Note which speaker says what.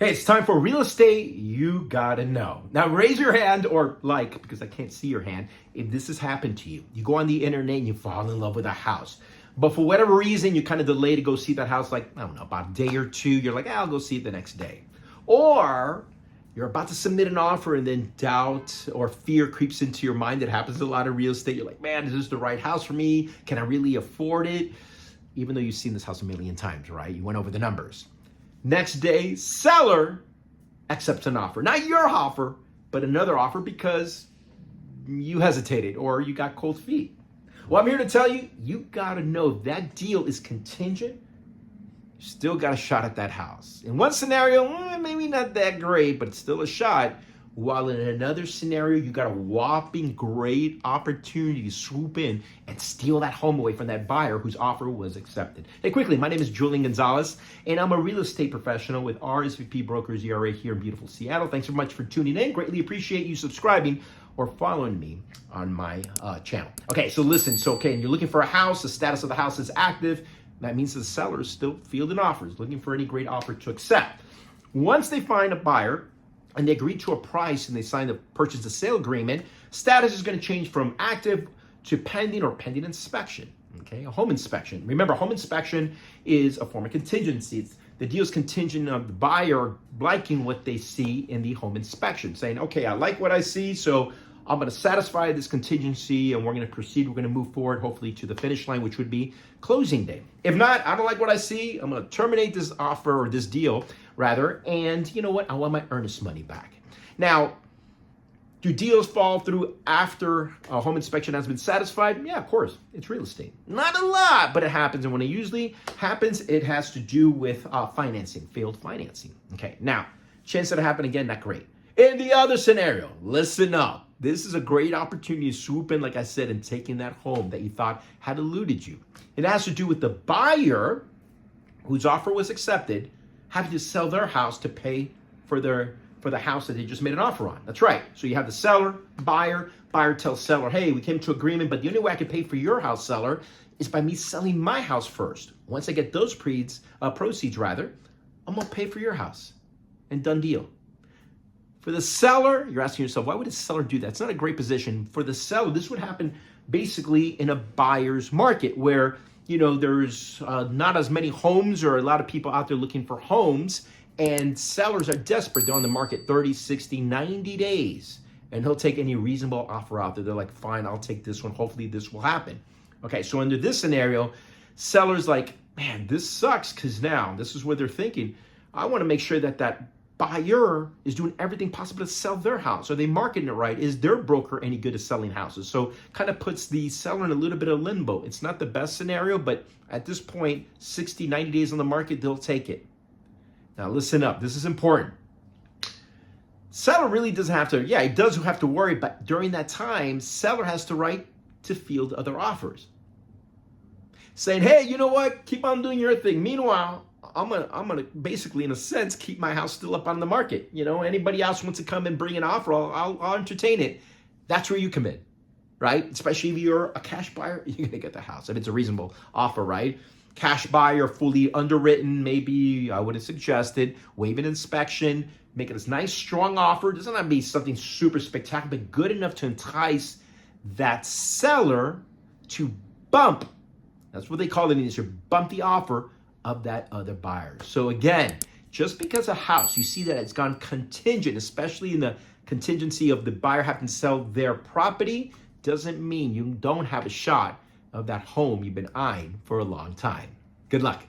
Speaker 1: Hey, it's time for real estate you gotta know. Now raise your hand or like, because I can't see your hand, if this has happened to you. You go on the internet and you fall in love with a house. But for whatever reason, you kind of delay to go see that house, like, I don't know, about a day or two. You're like, I'll go see it the next day. Or you're about to submit an offer and then doubt or fear creeps into your mind. That happens to a lot of real estate. You're like, man, is this the right house for me? Can I really afford it? Even though you've seen this house a million times, right? You went over the numbers. Next day, seller accepts an offer. Not your offer, but another offer because you hesitated or you got cold feet. Well, I'm here to tell you, you gotta know that deal is contingent. You still got a shot at that house. In one scenario, maybe not that great, but it's still a shot. While in another scenario, you got a whopping great opportunity to swoop in and steal that home away from that buyer whose offer was accepted. Hey, quickly, my name is Julian Gonzalez, and I'm a real estate professional with RSVP Brokers ERA here in beautiful Seattle. Thanks so much for tuning in. Greatly appreciate you subscribing or following me on my channel. Okay, so listen, and you're looking for a house, the status of the house is active. That means the seller is still fielding offers, looking for any great offer to accept. Once they find a buyer, and they agree to a price and they sign the purchase and sale agreement, status is going to change from active to pending or pending inspection. Okay, a home inspection. Remember, home inspection is a form of contingency. The deal is contingent of the buyer liking what they see in the home inspection, saying, okay, I like what I see, so I'm going to satisfy this contingency and we're going to proceed. We're going to move forward, hopefully, to the finish line, which would be closing day. If not, I don't like what I see. I'm going to terminate this offer or this deal, rather. And you know what? I want my earnest money back. Now, do deals fall through after a home inspection has been satisfied? Yeah, of course. It's real estate. Not a lot, but it happens. And when it usually happens, it has to do with financing, failed financing. Okay, now, chance that it happen again, not great. In the other scenario, listen up. This is a great opportunity to swoop in, like I said, and taking that home that you thought had eluded you. It has to do with the buyer whose offer was accepted having to sell their house to pay for the house that they just made an offer on. That's right. So you have the seller, buyer tells seller, hey, we came to agreement, but the only way I can pay for your house, seller, is by me selling my house first. Once I get those proceeds, I'm gonna pay for your house. And done deal. For the seller, you're asking yourself, why would a seller do that? It's not a great position. For the seller, this would happen basically in a buyer's market where, there's not as many homes or a lot of people out there looking for homes, and sellers are desperate. They're on the market 30, 60, 90 days, and he'll take any reasonable offer out there. They're like, fine, I'll take this one. Hopefully this will happen. Okay, so under this scenario, seller's like, man, this sucks, because now this is what they're thinking. I want to make sure that buyer is doing everything possible to sell their house. Are they marketing it right? Is their broker any good at selling houses? So kind of puts the seller in a little bit of limbo. It's not the best scenario, but at this point, 60, 90 days on the market, they'll take it. Now listen up, this is important. Seller really doesn't have to, he does have to worry, but during that time, seller has the right to field other offers. Saying, hey, you know what? Keep on doing your thing. Meanwhile, I'm gonna basically, in a sense, keep my house still up on the market. Anybody else wants to come and bring an offer, I'll entertain it. That's where you come in, right? Especially if you're a cash buyer, you're gonna get the house if it's a reasonable offer, right? Cash buyer, fully underwritten, maybe I would have suggested waive an inspection, make it a nice, strong offer. It doesn't have to be something super spectacular, but good enough to entice that seller to bump. That's what they call it in the industry, bump the offer of that other buyer. So again, just because a house, you see that it's gone contingent, especially in the contingency of the buyer having to sell their property, doesn't mean you don't have a shot of that home you've been eyeing for a long time. Good luck.